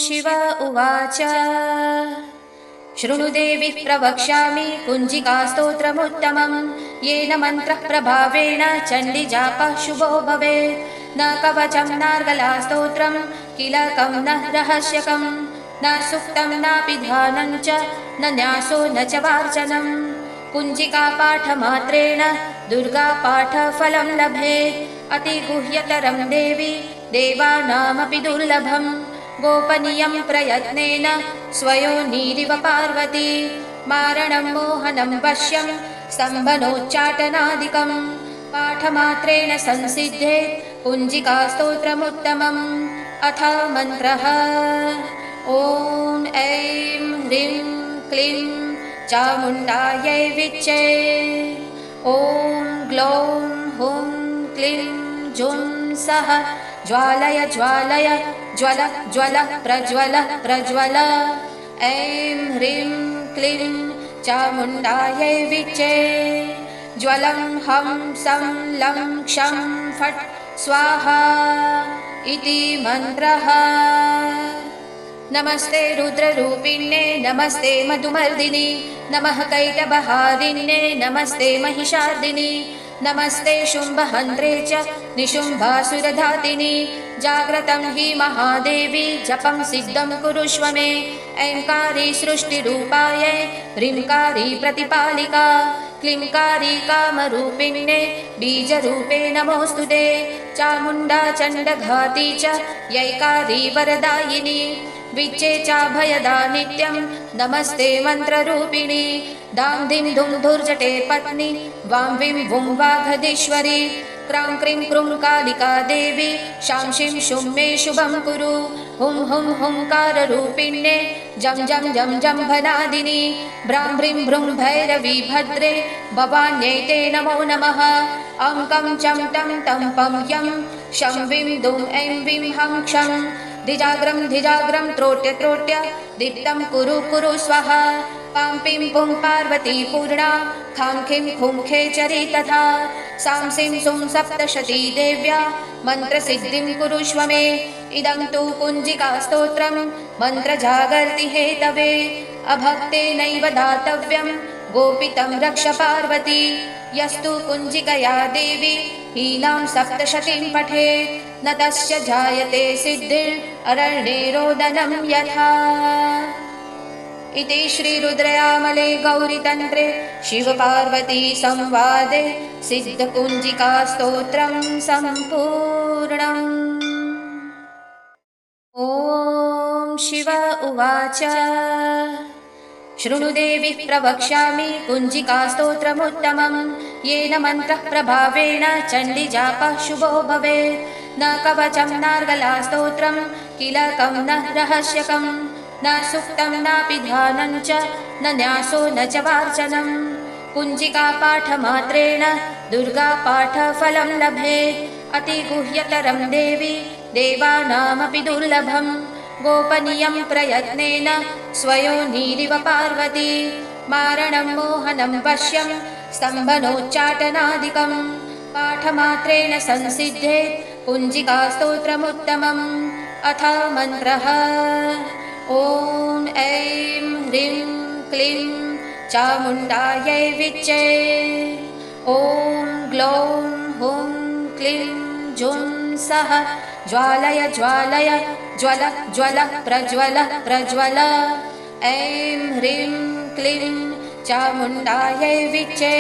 शिव उवाच शृणुदेवी प्रवक्ष्यामि कुञ्जिकास्तोत्रमुत्तमं येन मन्त्रः प्रभावेण चण्डीजापः शुभो भवेत्। न कवचं नार्गलास्तोत्रं किलकं न रहस्यकं न सूक्तं नापि ध्यानं च न न्यासो न च वार्चनं। कुञ्जिकापाठमात्रेण दुर्गापाठफलं लभेत्। अतिगुह्यतरं देवी देवानामपि दुर्लभम्। गोपनीयं प्रयत्नेन स्वयोनिरिव पार्वती। मारणं मोहनं वश्यं स्तम्भनोच्चाटनादिकं पाठमात्रेण संसिद्धे कुञ्जिकास्तोत्रमुत्तमम्। अथ मन्त्रः ॐ ऐं ह्रीं क्लीं चामुण्डायै विच्चे। ॐ ग्लौं हुं क्लीं जुं सः ज्वालय ज्वालय ज्वल ज्वल प्रज्वल प्रज्वल। ऐं ह्रीं क्लीं चामुण्डायै विच्चे। ज्वलं हं सं लं क्षं फट् स्वाहा इति मन्त्रः। नमस्ते रुद्ररूपिण्ये नमस्ते मधुमर्दिनि नमः कैटभहारिण्ये नमस्ते महिषार्दिनि नमस्ते शुम्भहन्त्रे च निशुम्भासुरधातिनि। जाग्रतं हि महादेवी जपं सिद्धं कुरुष्व मे। ऐंकारी सृष्टिरूपायै ह्रींकारी प्रतिपालिका क्लींकारी कामरूपिण्ये बीजरूपे नमोऽस्तुते। चामुण्डा चण्डघाती च यैकारी वरदायिनी विच्चे चाभयदा नित्यं नमस्ते मन्त्ररूपिणी। दां दिं दुं धुर्जटे पत्नी वां विं वुं वाघधीश्वरी। क्रां क्रीं क्रूं कालिका देवी शां शीं शुं मे शुभं कुरु। हुं हुं हुंकाररूपिण्ये जं जं जं जम्भनादिनी। भ्रां भ्रीं भ्रूं भैरवी भद्रे भवान्यै ते नमो नमः। अङ्कं चं टं तं पं यं शं विं दुं ऐं विं हं क्षं। धिजाग्रं त्रोट्य त्रोट्य दीप्तं कुरु कुरु स्वाहा। पां पीं पुं पार्वती पूर्णा खां खीं खुं खेचरी तथा। सां सीं सुं सप्तशती देव्या मन्त्रसिद्धिं कुरुष्व मे। इदं तु कुञ्जिकास्तोत्रं मन्त्रजागर्ति हेतवे। अभक्तेनैव दातव्यं गोपितं रक्ष पार्वती। यस्तु कुञ्जिकया देवी हीनां सप्तशतीं पठेत् न तस्य जायते सिद्धिररण्ये रोदनं यथा। इति श्रीरुद्रयामले गौरीतन्त्रे शिवपार्वती संवादे सिद्धकुञ्जिकास्तोत्रं सम्पूर्णम्। ॐ शिव उवाच शृणुदेवी प्रवक्ष्यामि कुञ्जिकास्तोत्रमुत्तमं येन मन्त्रः प्रभावेण चण्डीजापः शुभो भवेत्। न कवचं नार्गलास्तोत्रं किलकं न रहस्यकं न सूक्तं नापि ध्यानं च न न्यासो न च वार्चनं। कुञ्जिकापाठमात्रेण दुर्गापाठफलं लभेत्। अतिगुह्यतरं देवी देवानामपि दुर्लभम्। गोपनीयं प्रयत्नेन स्वयोनिरिव पार्वती। मारणं मोहनं वश्यं स्तम्भनोच्चाटनादिकं पाठमात्रेण संसिद्धे कुञ्जिकास्तोत्रमुत्तमम्। अथ मन्त्रः ॐ ऐं ह्रीं क्लीं चामुण्डायै विच्चे। ॐ ग्लौं हुं क्लीं जुं सः ज्वालय ज्वालय ज्वल ज्वल प्रज्वल प्रज्वल। ऐं ह्रीं क्लीं चामुण्डायै विच्चे।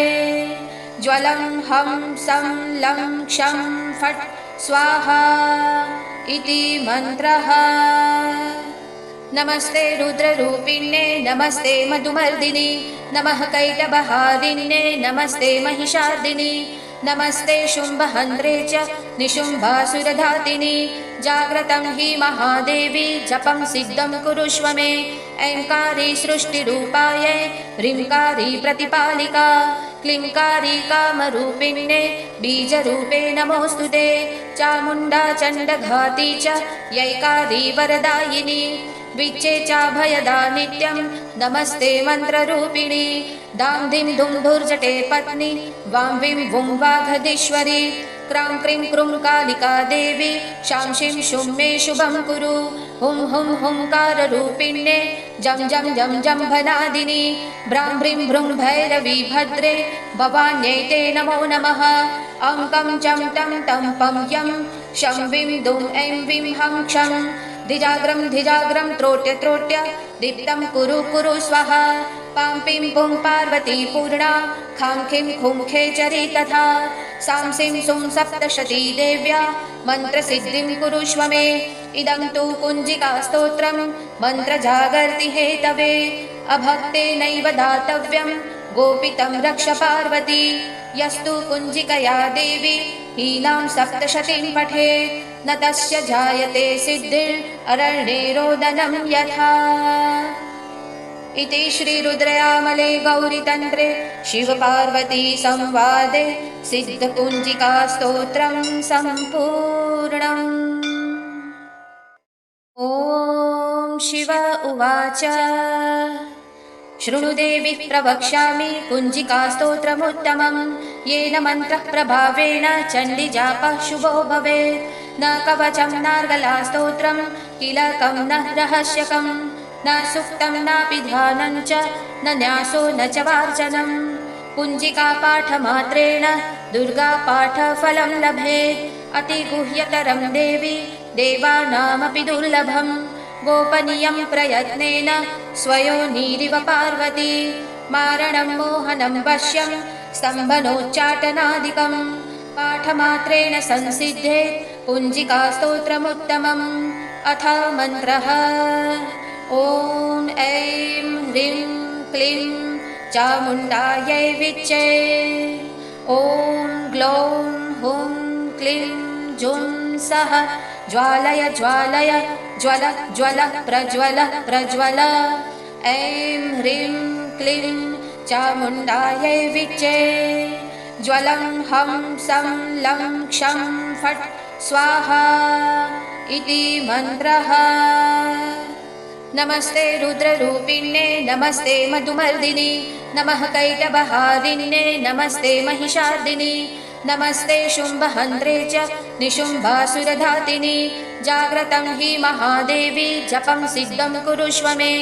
ज्वलं हं सं लं क्षं फट् स्वाहा इति मन्त्रः। नमस्ते रुद्ररूपिण्ये नमस्ते मधुमर्दिनि नमः कैटभहारिण्ये नमस्ते महिषार्दिनि नमस्ते शुम्भहन्त्रे च निशुम्भासुरधातिनि। जाग्रतं हि महादेवी जपं सिद्धं कुरुष्व मे। ऐंकारी सृष्टिरूपायै ह्रींकारी प्रतिपालिका क्लींकारी कामरूपिण्ये बीजरूपे नमोऽस्तुते। चामुण्डा चण्डघाती च यैकारी वरदायिनी विच्चे चाभयदा नित्यं नमस्ते मन्त्ररूपिणी। दां दिं दुं धुर्जटे पत्नी वां विं वुं वाघधीश्वरी। क्रां क्रीं क्रूं कालिका देवी शांशिं शुं मे शुभं कुरु हुं हुं हुंकाररूपिण्ये जं जं जं जम्भनादिनि भ्रां भ्रीं भ्रूं भैरवी भद्रे भवान्यै ते नमो नमः अं कं चं टं तं पं यं शं विं दुं ऐं विं हं क्षं धिजाग्रं त्रोट्य त्रोट्य दीप्तं कुरु कुरु स्वाहा पां पिं पुं पार्वती पूर्णा खां खीं खुं खेचरी तथा सां सिं सुं सप्तशती देव्या मन्त्रसिद्धिं कुरुष्व मे इदं तु कुञ्जिकास्तोत्रं मन्त्रजागर्ति हेतवे अभक्तेनैव दातव्यं गोपितं रक्ष पार्वती यस्तु कुञ्जिकया देवी हीनां सप्तशतीं पठेत् न तस्य जायते सिद्धिररण्ये रोदनं यथा। इति श्रीरुद्रयामले गौरीतन्त्रे शिवपार्वती संवादे सिद्धकुञ्जिकास्तोत्रं सम्पूर्णम्। ॐ शिव उवाच शृणुदेवी प्रवक्ष्यामि कुञ्जिकास्तोत्रमुत्तमं येन मन्त्रः प्रभावेण चण्डीजापः शुभो भवेत् न कवचं नार्गलास्तोत्रं किलकं न रहस्यकं न सुक्तं नापि ध्यानं च न न्यासो न च वार्चनं कुञ्जिकापाठमात्रेण दुर्गापाठफलं लभेत् अतिगुह्यतरं देवी देवानामपि दुर्लभं गोपनीयं प्रयत्नेन स्वयोनिरिव पार्वती मारणं मोहनं वश्यं स्तम्भनोच्चाटनादिकं पाठमात्रेण संसिद्धेत् कुञ्जिकास्तोत्रमुत्तमम्। अथ मन्त्रः ॐ ऐं ह्रीं क्लीं चामुण्डायै विच्चे ॐ ग्लौं हुं क्लीं जुं सः ज्वालय ज्वालय ज्वल ज्वल प्रज्वल प्रज्वल ऐं ह्रीं क्लीं चामुण्डायै विच्चे ज्वलं हं सं लं क्षं फट् स्वाहा इति मन्त्रः। नमस्ते रुद्ररूपिण्ये नमस्ते मधुमर्दिनि नमः कैटभहारिण्ये नमस्ते महिषार्दिनि नमस्ते शुम्भहन्त्रे च निशुम्भासुरधातिनि जाग्रतं हि महादेवी जपं सिद्धं कुरुष्व मे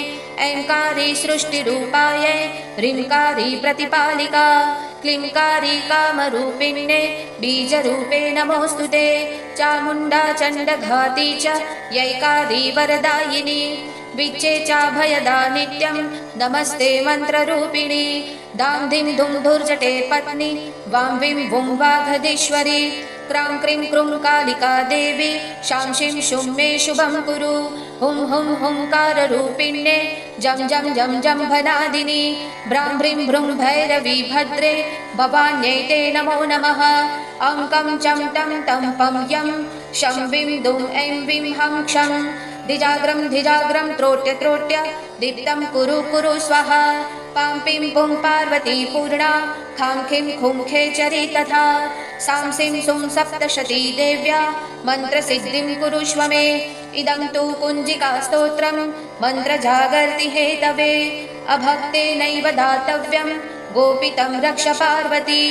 ऐङ्कारी सृष्टिरूपायै ह्रीङ्कारी प्रतिपालिका क्लीङ्कारी कामरूपिण्ये बीजरूपे नमोऽस्तु ते चामुण्डा चण्डघाती च यैकारी वरदायिनी विच्चे चाभयदा नित्यं नमस्ते मन्त्ररूपिणी दां धिं धुं धुर्जटे पत्नी वां विं वुं वाघधीश्वरी क्रां क्रीं क्रूं कालिका देवी शांशिं शुं मे शुभं कुरु हुं हुं हुंकाररूपिण्ये जं जं जं जम्भनादिनि भ्रां भ्रीं भ्रूं भैरवी भद्रे भवान्यै ते नमो नमः अं कं चं टं तं पं यं शं विं दुं ऐं विं हं क्षं धिजाग्रं त्रोट्य त्रोट्य दीप्तं कुरु कुरु स्वाहा पां पिं पुं पार्वती पूर्णा खां खीं खुं खेचरी तथा सां सिं सुं सप्तशती देव्या मन्त्रसिद्धिं कुरुष्व मे इदं तु कुञ्जिकास्तोत्रं मन्त्रजागर्ति हेतवे अभक्तेनैव दातव्यं गोपितं रक्ष पार्वती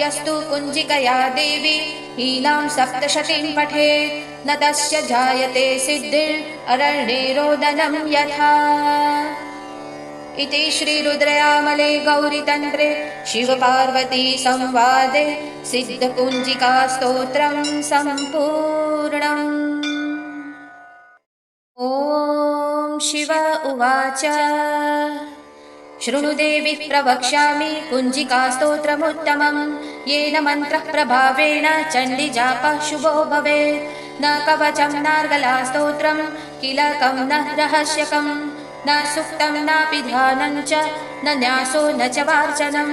यस्तु कुञ्जिकया देवी हीनां सप्तशतीं पठेत् न तस्य जायते सिद्धिररण्ये रोदनं यथा। इति श्रीरुद्रयामले गौरीतन्त्रे शिवपार्वती संवादे सिद्धकुञ्जिकास्तोत्रं सम्पूर्णम्। ॐ शिव उवाच शृणुदेवी प्रवक्ष्यामि कुञ्जिकास्तोत्रमुत्तमं येन मन्त्रः प्रभावेण चण्डीजापः शुभो भवेत् न कवचं नार्गलास्तोत्रं किलकं न रहस्यकं न सुक्तं नापि ध्यानं च न न्यासो न च वार्चनं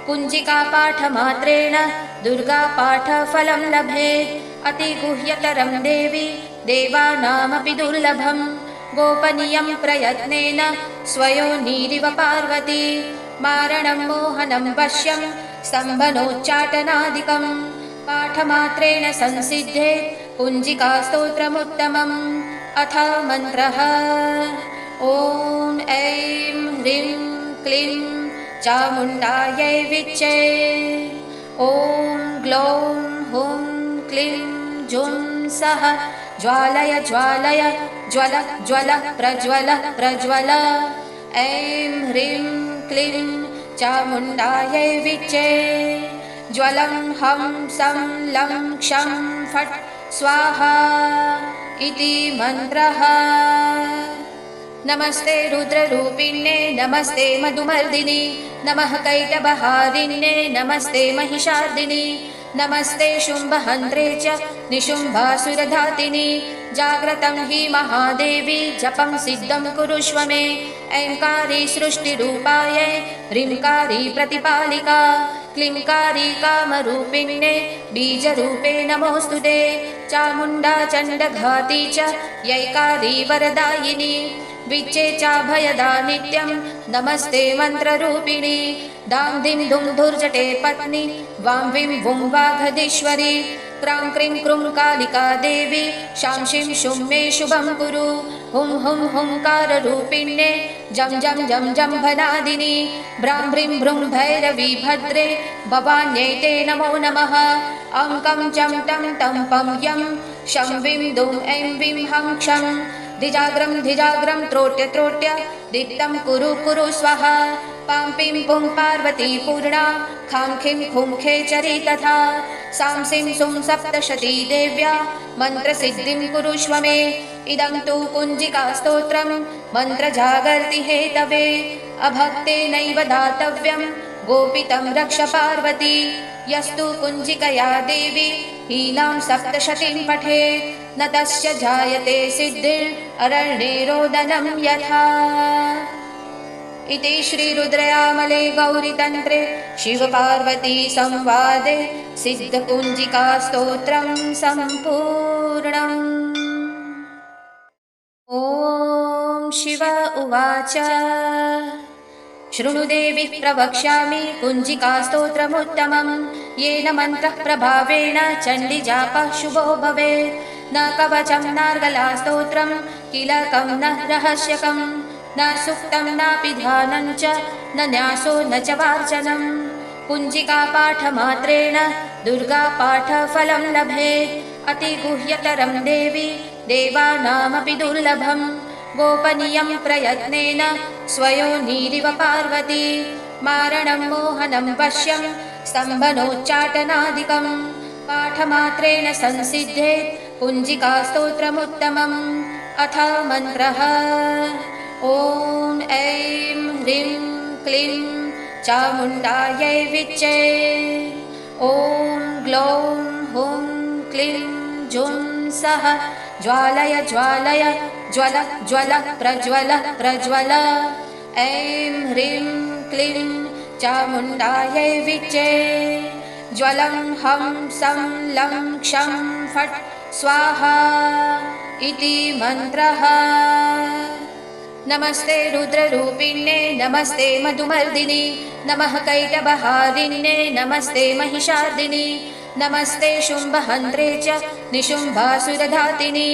कुञ्जिकापाठमात्रेण दुर्गापाठफलं लभेत् अतिगुह्यतरं देवी देवानामपि दुर्लभं गोपनीयं प्रयत्नेन स्वयोनिरिव पार्वती मारणं मोहनं वश्यं स्तम्भनोच्चाटनादिकं पाठमात्रेण संसिद्धेत् कुञ्जिकास्तोत्रमुत्तमम्। अथ मन्त्रः ॐ ऐं ह्रीं क्लीं चामुण्डायै विच्चे ॐ ग्लौं हुं क्लीं जुं सः ज्वालय ज्वालय ज्वल ज्वल प्रज्वल प्रज्वल ऐं ह्रीं क्लीं चामुण्डायै विच्चे ज्वलं हं सं लं क्षं फट् स्वाहा इति मन्त्रः। नमस्ते रुद्ररूपिण्ये नमस्ते मधुमर्दिनि नमः कैटभहारिण्ये नमस्ते महिषार्दिनि नमस्ते शुम्भहन्त्रे च निशुम्भासुरधातिनि जाग्रतं हि महादेवी जपं सिद्धं कुरुष्व मे ऐङ्कारी सृष्टिरूपायै ह्रीङ्कारी प्रतिपालिका क्लीङ्कारी कामरूपिण्ये बीजरूपे नमोऽस्तु ते चामुण्डा चण्डघाती च यैकारी वरदायिनी विच्चे चाभयदा नित्यं नमस्ते मन्त्ररूपिणी दां दिं दुं धुर्जटे पत्नी वां विं वुं वाघधीश्वरी क्रां क्रीं क्रूं कालिका देवी शां शीं शुं मे शुभं कुरु हुं हुं हुंकाररूपिण्ये जं जं जं जम्भनादिनी भ्रां भ्रीं भ्रूं भैरवी भद्रे भवान्यै ते नमो नमः अङ्कं चं टं तं पं यं शं विं दुं ऐं विं हं क्षं धिजाग्रं त्रोट्य त्रोट्य दीप्तं कुरु कुरु स्वाहा पां पिं पुं पार्वती पूर्णा खां खीं खूं खेचरी तथा सां सिं सुं सप्तशती देव्या मन्त्रसिद्धिं कुरुष्व मे इदं तु कुञ्जिकास्तोत्रं मन्त्रजागर्ति हेतवे अभक्तेनैव दातव्यं गोपितं रक्ष पार्वती यस्तु कुञ्जिकया देवी हीनां सप्तशतीं पठेत् न तस्य जायते सिद्धिररण्ये रोदनं यथा। इति श्रीरुद्रयामले गौरीतन्त्रे शिवपार्वती संवादे सिद्धकुञ्जिकास्तोत्रं सम्पूर्णम्। ॐ शिव उवाच शृणुदेवी प्रवक्ष्यामि कुञ्जिकास्तोत्रमुत्तमं येन मन्त्रः प्रभावेण चण्डीजापः शुभो भवेत् न कवचं नार्गलास्तोत्रं कीलकं न रहस्यकं न सूक्तं नापि ध्यानं च न न्यासो न च वार्चनं कुञ्जिकापाठमात्रेण दुर्गापाठफलं लभेत् अतिगुह्यतरं देवी देवानामपि दुर्लभं गोपनीयं प्रयत्नेन स्वयोनिरिव पार्वती मारणं मोहनं वश्यं स्तम्भनोच्चाटनादिकं पाठमात्रेण संसिद्धेत् कुञ्जिकास्तोत्रमुत्तमम्। अथ मन्त्रः ॐ ऐं ह्रीं क्लीं चामुण्डायै विच्चे ॐ ग्लौं हुं क्लीं जुं सः ज्वालय ज्वालय ज्वल ज्वल प्रज्वल प्रज्वल ऐं ह्रीं क्लीं चामुण्डायै विच्चे ज्वलं हं सं लं क्षं फट् स्वाहा इति मन्त्रः। नमस्ते रुद्ररूपिण्ये नमस्ते मधुमर्दिनि नमः कैटभहारिण्ये नमस्ते महिषार्दिनि नमस्ते शुम्भहन्त्रे च निशुम्भासुरधातिनि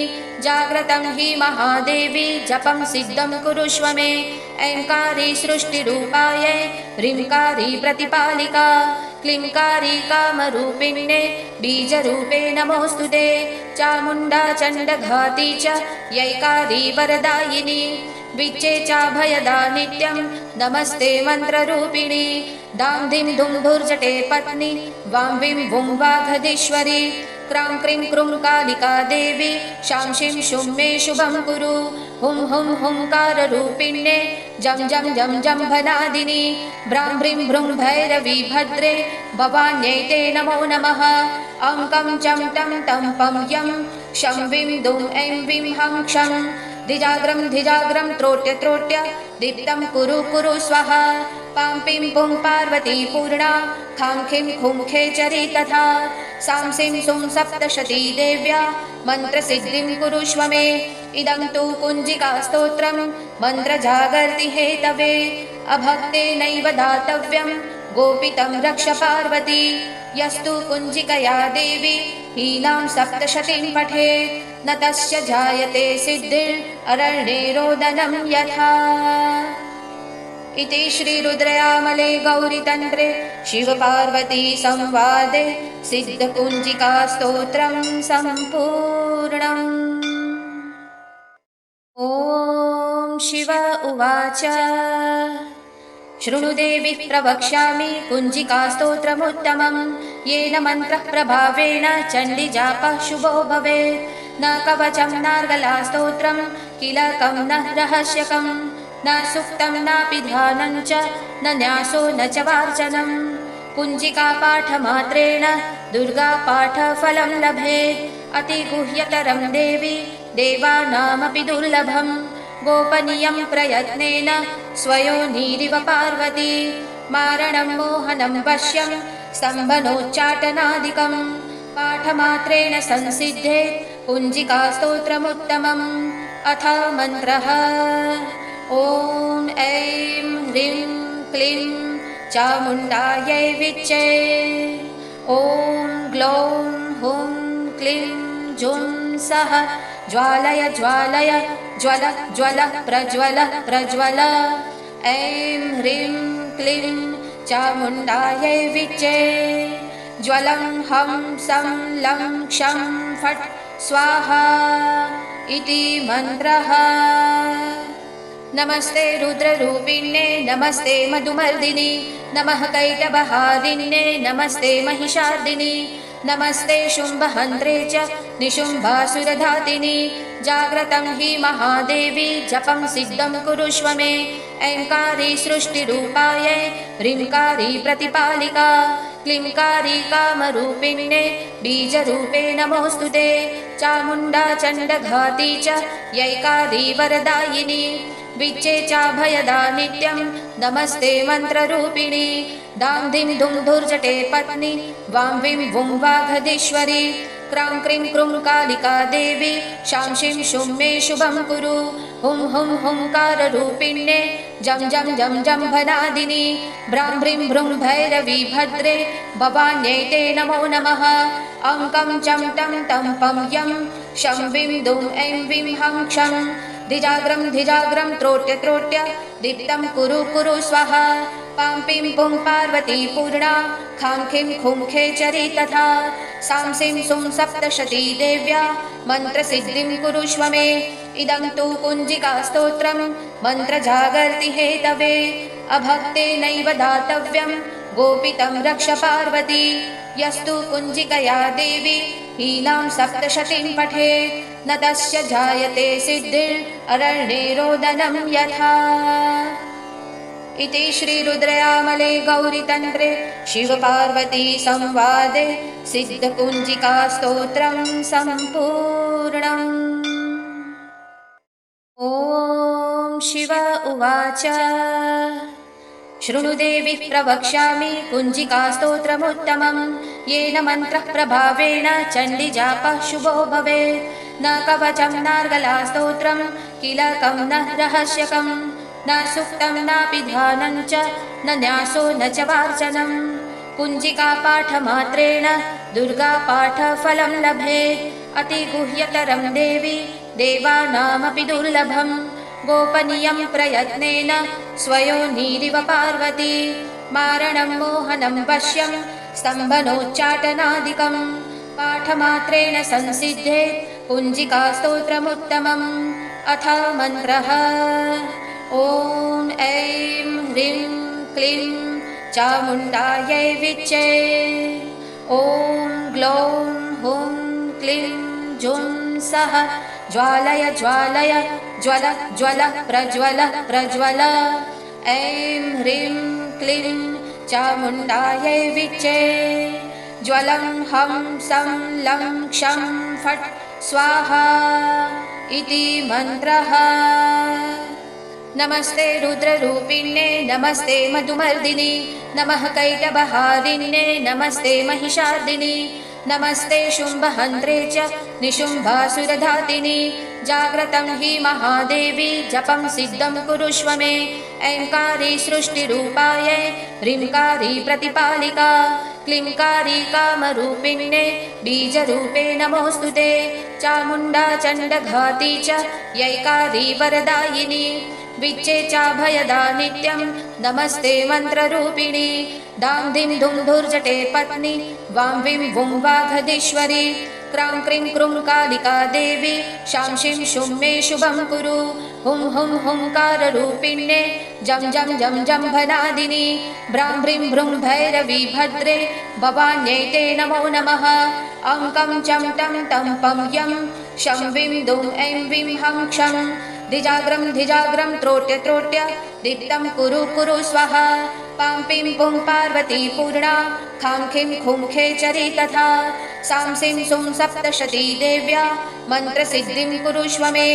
जाग्रतं हि महादेवी जपं सिद्धं कुरुष्व मे ऐङ्कारी सृष्टिरूपायै ह्रीङ्कारी प्रतिपालिका क्लीङ्कारी कामरूपिण्ये बीजरूपे नमोऽस्तु ते चामुण्डा चण्डघाती च यैकारी वरदायिनी विच्चे चाभयदा नित्यं नमस्ते मन्त्ररूपिणी दां दिं दुं धुर्जटे पत्नी वां विं वुं वाघधीश्वरी क्रां क्रीं क्रूं कालिका देवी शां शीं शुं मे शुभं कुरु हुं हुं हुंकाररूपिण्ये जं जं जं जम्भनादिनि भ्रां भ्रीं भ्रूं भैरवी भद्रे भवान्यै ते नमो नमः अङ्कं चं टं तं पं यं शं विं दुं ऐं विं हं क्षं धिजाग्रं त्रोट्य त्रोट्य दीप्तं कुरु कुरु स्वाहा पां पिं पुं पार्वती पूर्णा खां खीं खूं खेचरी तथा सां सिं सुं सप्तशती देव्या मन्त्रसिद्धिं कुरुष्व मे इदं तु कुञ्जिकास्तोत्रं मन्त्रजागर्ति हेतवे अभक्तेनैव दातव्यं गोपितं रक्ष पार्वती यस्तु कुञ्जिकया देवी हीनां सप्तशतीं पठेत् न तस्य जायते सिद्धिररण्ये रोदनं यथा। इति श्रीरुद्रयामले गौरीतन्त्रे शिवपार्वती संवादे सिद्धकुञ्जिकास्तोत्रं सम्पूर्णम्। ॐ शिव उवाच शृणुदेवी प्रवक्ष्यामि कुञ्जिकास्तोत्रमुत्तमं येन मन्त्रः प्रभावेण चण्डीजापः शुभो भवेत्। न कवचं नार्गलास्तोत्रं किलकं न रहस्यकं न सूक्तं नापि ध्यानं च न न्यासो न च वार्चनं। कुञ्जिकापाठमात्रेण दुर्गापाठफलं लभेत्। अतिगुह्यतरं देवी देवानामपि दुर्लभं। गोपनीयं प्रयत्नेन स्वयोनिरिव पार्वती। मारणं मोहनं वश्यं स्तम्भनोच्चाटनादिकं पाठमात्रेण संसिद्धेत् कुञ्जिकास्तोत्रमुत्तमम्। अथ मन्त्रः ॐ ऐं ह्रीं क्लीं चामुण्डायै विच्चे। ॐ ग्लौं हुं क्लीं जुं सः ज्वालय ज्वालय ज्वल ज्वल प्रज्वल प्रज्वल। ऐं ह्रीं क्लीं चामुण्डायै विच्चे। ज्वलं हं सं लं क्षं फट् स्वाहा इति मन्त्रः। नमस्ते रुद्ररूपिण्ये नमस्ते मधुमर्दिनि नमः कैटभहारिण्ये नमस्ते महिषार्दिनि नमस्ते शुम्भहन्त्रे च निशुम्भासुरधातिनि। जाग्रतं हि महादेवी जपं सिद्धं कुरुष्व मे। ऐङ्कारी सृष्टिरूपायै ह्रीङ्कारी प्रतिपालिका क्लीङ्कारी कामरूपिण्ये बीजरूपे नमोऽस्तु ते। चामुण्डा चण्डघाती च यैकारी वरदायिनी विच्चे चाभयदा नित्यं नमस्ते मन्त्ररूपिणी। दां दिं दुं धुर्जटे पत्नी वां विं वुं वाघधीश्वरी। क्रां क्रीं क्रूं कालिका देवी शां शीं शुं मे शुभं कुरु। हुं हुं हुंकाररूपिण्ये जं जं जं जम्भनादिनि। भ्रां भ्रीं भ्रूं भैरवी भद्रे भवान्यै ते नमो नमः। अङ्कं चं टं तं पं यं शं विं दुं ऐं विं हं क्षं। धिजाग्रं धिजाग्रं त्रोट्य त्रोट्य दीप्तं कुरु कुरु स्वाहा। पां पीं पुं पार्वती पूर्णा खां खीं खुं खेचरी तथा। सां सीं सुं सप्तशती देव्या मन्त्रसिद्धिं कुरुष्व मे। इदं तु कुञ्जिकास्तोत्रं मन्त्रजागर्ति हेतवे। अभक्तेनैव दातव्यं गोपितं रक्ष पार्वती। यस्तु कुञ्जिकया देवी हीनां सप्तशतीं पठेत् न तस्य जायते सिद्धिररण्ये रोदनं यथा। इति श्रीरुद्रयामले गौरीतन्त्रे शिवपार्वती संवादे सिद्धकुञ्जिकास्तोत्रं सम्पूर्णम्। ॐ शिव उवाच शृणुदेवी प्रवक्ष्यामि कुञ्जिकास्तोत्रमुत्तमं येन मन्त्रः प्रभावेण चण्डीजापः शुभो भवेत्। न कवचं नार्गलास्तोत्रं किलकं न रहस्यकं न सूक्तं नापि ध्यानं च न न्यासो न च वार्चनं। कुञ्जिकापाठमात्रेण दुर्गापाठफलं लभेत्। अतिगुह्यतरं देवी देवानामपि दुर्लभं। गोपनीयं प्रयत्नेन स्वयोनिरिव पार्वती। मारणं मोहनं वश्यं स्तम्भनोच्चाटनादिकं पाठमात्रेण संसिद्धेत् कुञ्जिकास्तोत्रमुत्तमम्। अथ मन्त्रः ॐ ऐं ह्रीं क्लीं चामुण्डायै विच्चे। ॐ ग्लौं हुं क्लीं जुं सः ज्वालय ज्वालय ज्वल ज्वल प्रज्वल प्रज्वल। ऐं ह्रीं क्लीं चामुण्डायै विच्चे। ज्वलं हं सं लं क्षं फट् स्वाहा इति मन्त्रः। नमस्ते रुद्ररूपिण्ये नमस्ते मधुमर्दिनि नमः कैटभहारिण्ये नमस्ते महिषार्दिनि नमस्ते शुम्भहन्त्रे च निशुम्भासुरधातिनि। जाग्रतं हि महादेवी जपं सिद्धं कुरुष्व मे। ऐङ्कारी सृष्टिरूपायै ह्रीङ्कारी प्रतिपालिका क्लीङ्कारी कामरूपिण्ये बीजरूपे नमोऽस्तु ते। चामुण्डा चण्डघाती च यैकारी वरदायिनी विच्चे चाभयदा नित्यं नमस्ते मन्त्ररूपिणी दां दिं दुं धुर्जटे पत्नी वां विं वुं वाघधीश्वरी क्रां क्रीं क्रूं कालिका देवी शां शीं शुं मे शुभं कुरु हुं हुं हुंकाररूपिण्ये जं जं जं जम्भनादिनी ब्रां ब्रीं भ्रूं भैरवी भद्रे भवान्यै ते नमो नमः अङ्कं चं टं तं पं यं शं विं दुं ऐं विं हं क्षं धिजाग्रं त्रोट्य त्रोट्य दीप्तं कुरु कुरु स्वाहा पां पीं पुं पार्वती पूर्णा खां खीं खुं खेचरी तथा सां सीं सुं सप्तशती देव्या मन्त्रसिद्धिं कुरुष्व मे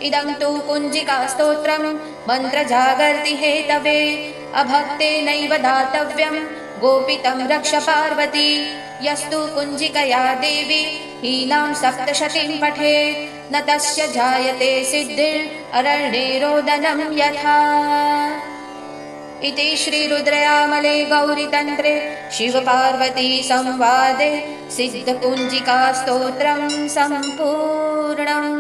इदं तु कुञ्जिकास्तोत्रं मन्त्रजागर्ति हेतवे अभक्तेनैव दातव्यं गोपितं रक्ष पार्वती यस्तु कुञ्जिकया देवी हीनां सप्तशतीं पठेत् न तस्य जायते सिद्धिररण्ये रोदनं यथा। इति श्रीरुद्रयामले गौरीतन्त्रे शिवपार्वती संवादे सिद्धकुञ्जिकास्तोत्रं सम्पूर्णम्।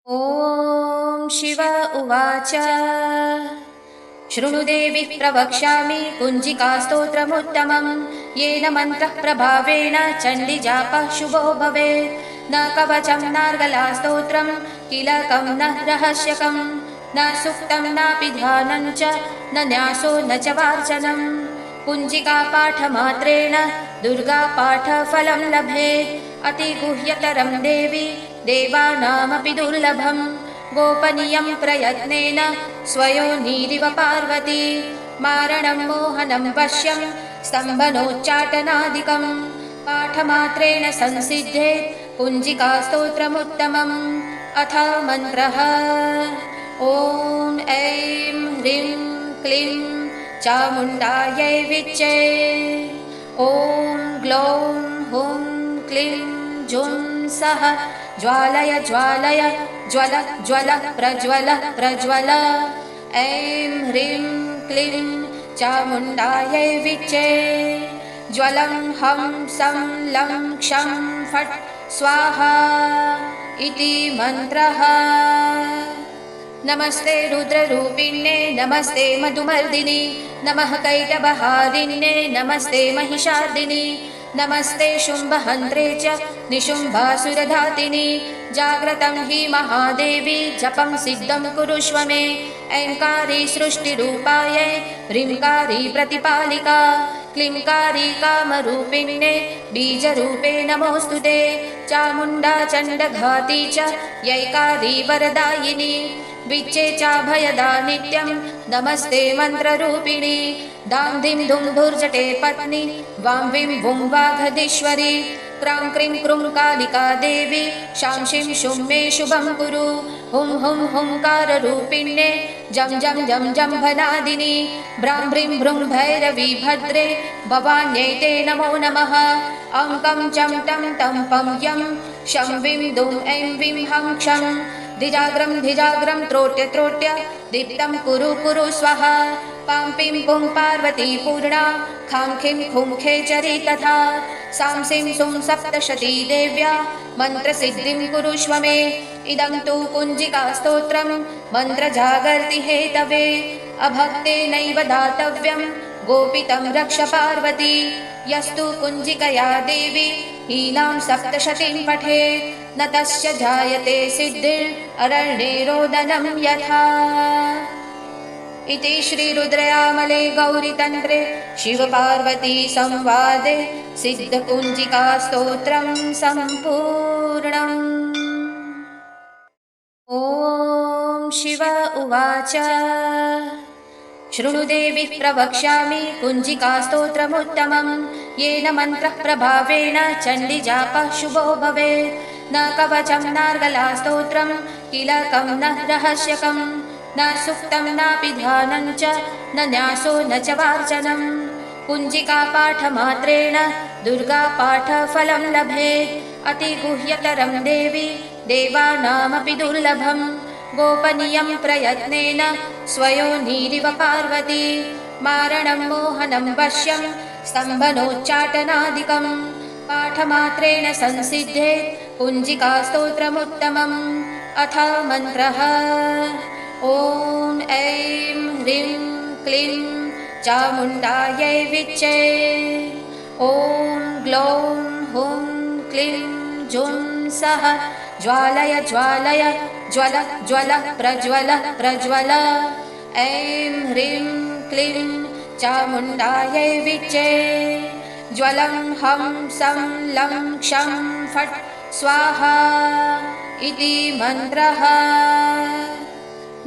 ॐ शिव उवाच शृणुदेवी प्रवक्ष्यामि कुञ्जिकास्तोत्रमुत्तमं येन मन्त्रः प्रभावेण चण्डीजापः शुभो भवेत् न कवचं नार्गलास्तोत्रं कीलकं न रहस्यकं न सूक्तं नापि ध्यानं च न न्यासो न च वार्चनं कुञ्जिकापाठमात्रेण दुर्गापाठफलं लभेत् अतिगुह्यतरं देवी देवानामपि दुर्लभं गोपनीयं प्रयत्नेन स्वयोनिरिव पार्वती मारणं मोहनं वश्यं स्तम्भनोच्चाटनादिकं पाठमात्रेण संसिद्धेत् कुञ्जिकास्तोत्रमुत्तमम्। अथ मन्त्रः ॐ ऐं ह्रीं क्लीं चामुण्डायै विच्चे ॐ ग्लौं हुं क्लीं जुं सः ज्वालय ज्वालय ज्वल ज्वल प्रज्वल प्रज्वल ऐं ह्रीं क्लीं चामुण्डायै विच्चे ज्वलं हं सं लं क्षं फट् स्वाहा इति मन्त्रः। नमस्ते रुद्ररूपिण्ये नमस्ते मधुमर्दिनि नमः कैटभहारिण्ये नमस्ते महिषार्दिनि नमस्ते शुम्भहन्त्रे च निशुम्भासुरधातिनि जाग्रतं हि महादेवी जपं सिद्धं कुरुष्व मे ऐङ्कारी सृष्टिरूपायै ह्रीङ्कारी प्रतिपालिका क्लींकारी कामरूपिण्ये बीजरूपे नमोऽस्तु ते चामुण्डा चण्डघाती च यैकारी वरदायिनी विच्चे चाभयदा नित्यं नमस्ते मन्त्ररूपिणी दां दिं दुं धुर्जटे पत्नी वां विं वुं वाघधीश्वरी क्रां क्रीं क्रूं कालिका देवी शां शीं शुं मे शुभं कुरु हुं हुं हुंकाररूपिण्ये जं जं जं जम्भनादिनी ब्रां ब्रीं भ्रूं भैरवी भद्रे भवान्यै ते नमो नमः अङ्कं चं टं तं पं यं शं विं दुं ऐं विं हं क्षं धिजाग्रं त्रोट्य त्रोट्य दीप्तं कुरु कुरु स्वाहा पां पीं पुं पार्वती पूर्णा खां खीं खुं खेचरी तथा सां सीं सुं सप्तशती देव्या मन्त्रसिद्धिं कुरुष्व मे इदं तु कुञ्जिकास्तोत्रं मन्त्रजागर्ति हेतवे अभक्तेनैव दातव्यं गोपितं रक्ष पार्वती यस्तु कुञ्जिकया देवी हीनां सप्तशतीं पठेत् न तस्य जायते सिद्धिररण्ये रोदनं यथा। इति श्रीरुद्रयामले गौरीतन्त्रे शिवपार्वती संवादे सिद्धकुञ्जिकास्तोत्रं सम्पूर्णम्। ॐ शिव उवाच शृणुदेवी प्रवक्ष्यामि कुञ्जिकास्तोत्रमुत्तमं येन मन्त्रः प्रभावेण चण्डीजापः शुभो भवेत् न कवचं नार्गलास्तोत्रं कीलकं न रहस्यकं न सूक्तं नापि ध्यानं च न न्यासो न च वार्चनं कुञ्जिकापाठमात्रेण दुर्गापाठफलं लभेत् अतिगुह्यतरं देवी देवानामपि दुर्लभं गोपनीयं प्रयत्नेन स्वयोनिरिव पार्वती मारणं मोहनं वश्यं स्तम्भनोच्चाटनादिकं पाठमात्रेण संसिद्धेत् कुञ्जिकास्तोत्रमुत्तमम्। अथ मन्त्रः ॐ ऐं ह्रीं क्लीं चामुण्डायै विच्चे ॐ ग्लौं हुं क्लीं जुं सः ज्वालय ज्वालय ज्वल ज्वल प्रज्वल प्रज्वल ऐं ह्रीं क्लीं चामुण्डायै विच्चे ज्वलं हं सं लं क्षं फट् स्वाहा इति मन्त्रः।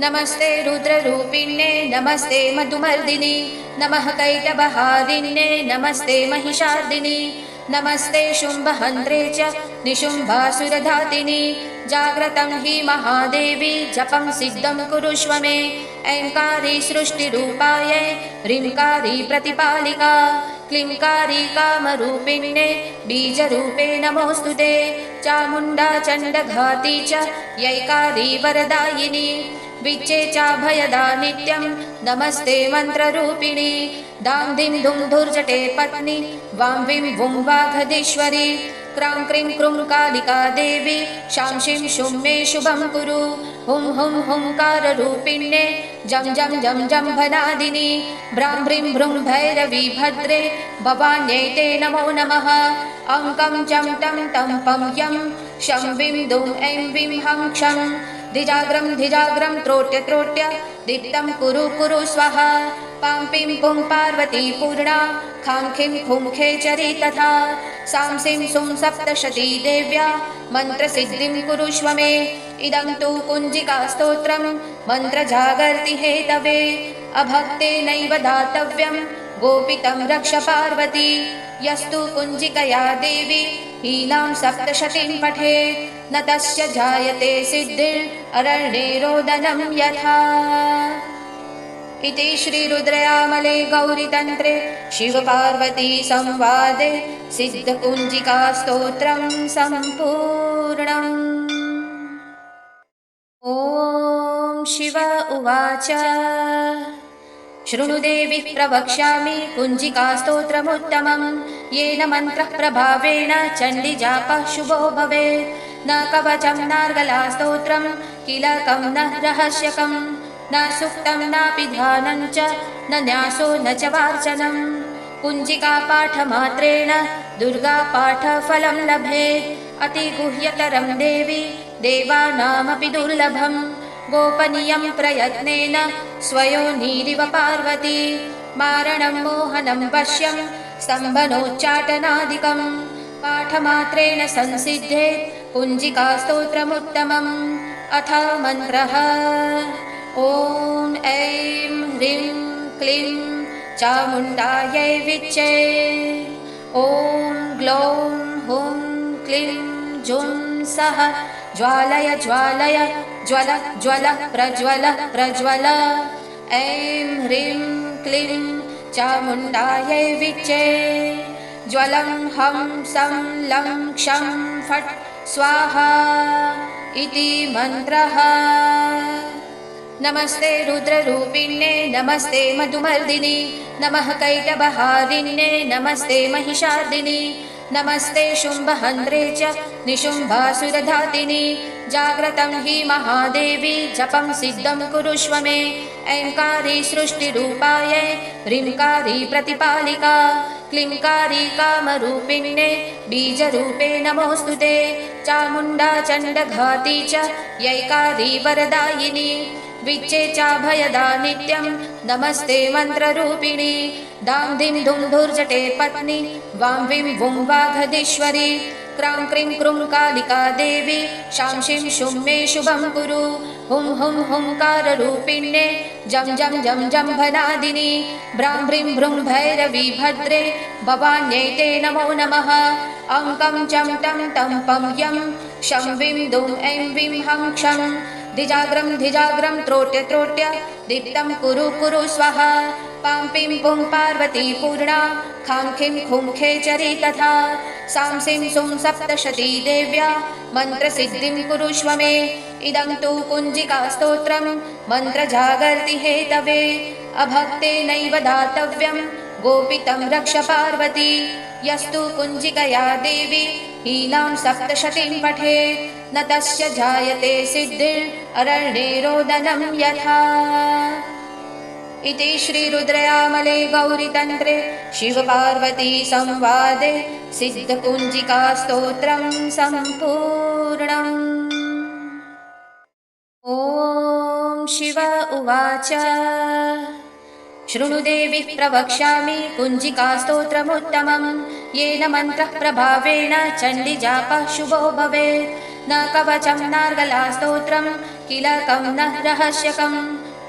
नमस्ते रुद्ररूपिण्ये नमस्ते मधुमर्दिनि नमः कैटभहारिण्ये नमस्ते महिषार्दिनि नमस्ते शुम्भहन्त्रे च निशुम्भासुरधातिनि जाग्रतं हि महादेवी जपं सिद्धं कुरुष्व मे ऐङ्कारी सृष्टिरूपायै ह्रीङ्कारी प्रतिपालिका क्लीङ्कारी कामरूपिण्ये बीजरूपे नमोऽस्तु ते चामुण्डा चण्डघाती च यैकारी वरदायिनी विच्चे चाभयदा नित्यं नमस्ते मन्त्ररूपिणी दां दिं दुं धुर्जटे पत्नी वां विं वुं वाघधीश्वरी क्रां क्रीं क्रूं कालिका देवी शां शीं शुं मे शुभं कुरु हुं हुं हुंकाररूपिण्ये जं जं जं जम्भनादिनी भ्रां भ्रीं भ्रूं भैरवी भद्रे भवान्यै ते नमो नमः अङ्कं चं टं तं पं यं शं विं दुं ऐं विं हं क्षं धिजाग्रं धिजाग्रं त्रोट्य त्रोट्य दीप्तं कुरु कुरु स्वाहा पां पिं पुं पार्वती पूर्णा खां खिं खुं खेचरी तथा सां सिं सुं सप्तशती देव्या मन्त्रसिद्धिं कुरुष्व मे इदं तु कुञ्जिकास्तोत्रं मन्त्रजागर्ति हेतवे अभक्तेनैव दातव्यं गोपितं रक्ष पार्वती यस्तु कुञ्जिकया देवी हीनां सप्तशतीं पठेत् न तस्य जायते सिद्धिररण्ये रोदनं यथा। इति श्रीरुद्रयामले गौरीतन्त्रे शिवपार्वती संवादे सिद्धकुञ्जिकास्तोत्रं सम्पूर्णम्। ॐ शिव उवाच शृणुदेवी प्रवक्ष्यामि कुञ्जिकास्तोत्रमुत्तमं येन मन्त्रः प्रभावेण चण्डीजापः शुभो भवेत् न कवचं नार्गलास्तोत्रं किलकं न रहस्यकं न सूक्तं नापि ध्यानं च न न्यासो न च वार्चनं कुञ्जिकापाठमात्रेण दुर्गापाठफलं लभेत् अतिगुह्यतरं देवी देवानामपि दुर्लभं गोपनीयं प्रयत्नेन स्वयोनिरिव पार्वती मारणं मोहनं वश्यं स्तम्भनोच्चाटनादिकं पाठमात्रेण संसिद्धेत् कुञ्जिकास्तोत्रमुत्तमम्। अथ मन्त्रः ॐ ऐं ह्रीं क्लीं चामुण्डायै विच्चे ॐ ग्लौं हुं क्लीं जुं सः ज्वालय ज्वालय ज्वल ज्वल प्रज्वल प्रज्वल ऐं ह्रीं क्लीं चामुण्डायै विच्चे ज्वलं हं सं लं क्षं फट् स्वाहा इति मन्त्रः। नमस्ते रुद्ररूपिण्ये नमस्ते मधुमर्दिनि नमः कैटभहारिण्ये नमस्ते महिषार्दिनि नमस्ते शुम्भहन्त्रे च निशुम्भासुरधातिनि जाग्रतं हि महादेवी जपं सिद्धं कुरुष्व मे ऐङ्कारी सृष्टिरूपायै ह्रीङ्कारी प्रतिपालिका क्लीङ्कारी कामरूपिण्ये बीजरूपे नमोऽस्तु ते चामुण्डा चण्डघाती च यैकारी वरदायिनी विच्चे चाभयदा नित्यं नमस्ते मन्त्ररूपिणी दां दिं दुं धुर्जटे पत्नी वां विं वुं वाघधीश्वरी क्रां क्रीं क्रूं कालिका देवी शां शीं शुं मे शुभं कुरु हुं हुं हुंकाररूपिण्ये जं जं जं जम्भनादिनि भ्रां भ्रीं भ्रूं भैरवी भद्रे भवान्यै ते नमो नमः अङ्कं चं टं तं पं यं शं विं दुं ऐं विं हं क्षं धिजाग्रं धिजाग्रं त्रोट्य त्रोट्य दीप्तं कुरु कुरु स्वाहा पां पिं पुं पार्वती पूर्णा खां खिं खुं खेचरी तथा सां सिं सुं सप्तशती देव्या मन्त्रसिद्धिं कुरुष्व मे इदं तु कुञ्जिकास्तोत्रं मन्त्रजागर्ति हेतवे अभक्तेनैव दातव्यं गोपितं रक्ष पार्वती यस्तु कुञ्जिकया देवी हीनां सप्तशतीं पठेत् न तस्य जायते सिद्धिररण्ये रोदनं यथा। इति श्रीरुद्रयामले गौरीतन्त्रे शिवपार्वती संवादे सिद्धकुञ्जिकास्तोत्रं सम्पूर्णम्। ॐ शिव उवाच शृणुदेवी प्रवक्ष्यामि कुञ्जिकास्तोत्रमुत्तमं येन मन्त्रः प्रभावेण चण्डीजापः शुभो भवेत्। न कवचं नार्गलास्तोत्रं किलकं न रहस्यकं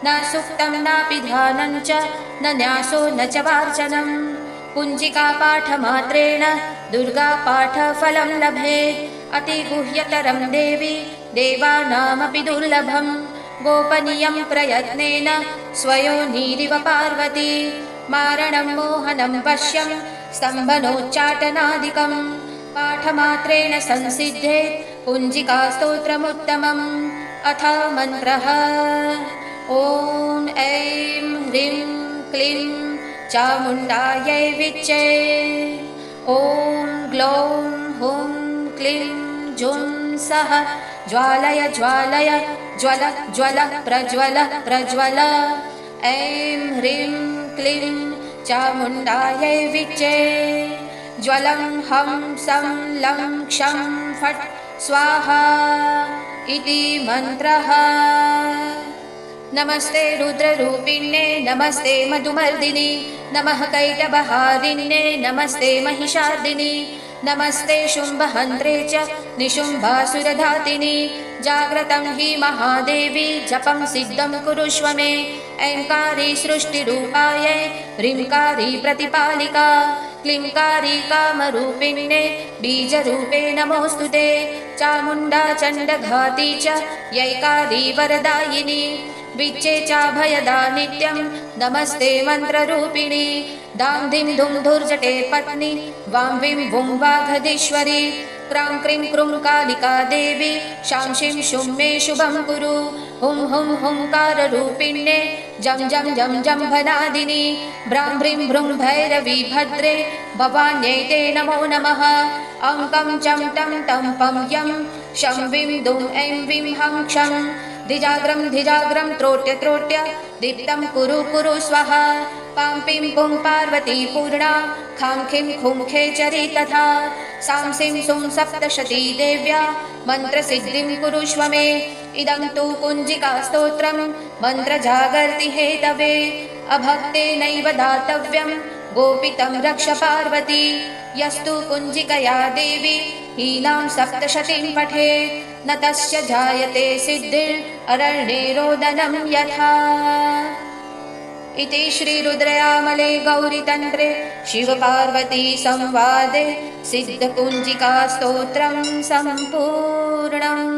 न सूक्तं नापि ध्यानं च न न्यासो न च वार्चनं। कुञ्जिकापाठमात्रेण दुर्गापाठफलं लभेत्। अतिगुह्यतरं देवी देवानामपि दुर्लभं। गोपनीयं प्रयत्नेन स्वयोनिरिव पार्वती। मारणं मोहनं वश्यं स्तम्भनोच्चाटनादिकं पाठमात्रेण संसिद्धेत् कुञ्जिकास्तोत्रमुत्तमम्। अथ मन्त्रः ॐ ऐं ह्रीं क्लीं चामुण्डायै विच्चे। ॐ ग्लौं हुं क्लीं जुं सः ज्वालय ज्वालय ज्वल ज्वल प्रज्वल प्रज्वल। ऐं ह्रीं क्लीं चामुण्डायै विच्चे। ज्वलं हं सं लं क्षं फट् स्वाहा इति मन्त्रः। नमस्ते रुद्ररूपिण्ये नमस्ते मधुमर्दिनि नमः कैटभहारिण्ये नमस्ते महिषार्दिनि नमस्ते शुम्भहन्त्रे च निशुम्भासुरधातिनि। जाग्रतं हि महादेवी जपं सिद्धं कुरुष्व मे। ऐङ्कारी सृष्टिरूपायै ह्रीङ्कारी प्रतिपालिका क्लीङ्कारी कामरूपिण्ये बीजरूपे नमोऽस्तु ते। चामुण्डा चण्डघाती च यैकारी वरदायिनी विच्चे चाभयदा नित्यं नमस्ते मन्त्ररूपिणी। दां धिं धुं धुर्जटे पत्नी वां विं वुं वाघधीश्वरी। क्रां क्रीं क्रूं कालिका देवी शां शीं शुं मे शुभं कुरु। हुं हुं हुंकाररूपिण्ये जं जं जं जम्भनादिनी। भ्रां भ्रीं भ्रूं भैरवी भद्रे भवान्यै ते नमो नमः। अङ्कं चं टं तं पं यं शं विं दुं ऐं विं हं क्षं। धिजाग्रं त्रोट्य त्रोट्य दीप्तं कुरु कुरु स्वाहा। पां पिं पुं पार्वती पूर्णा खां खीं खूं खेचरी तथा। सां सीं सुं सप्तशती देव्या मन्त्रसिद्धिं कुरुष्व मे। इदं तु कुञ्जिकास्तोत्रं मन्त्रजागर्ति हेतवे। अभक्तेनैव दातव्यं गोपितं रक्ष पार्वती। यस्तु कुञ्जिकया देवी हीनां सप्तशतीं पठेत् न तस्य जायते सिद्धिररण्ये रोदनं यथा। इति श्रीरुद्रयामले गौरीतन्त्रे शिवपार्वती संवादे सिद्धकुञ्जिकास्तोत्रं सम्पूर्णम्।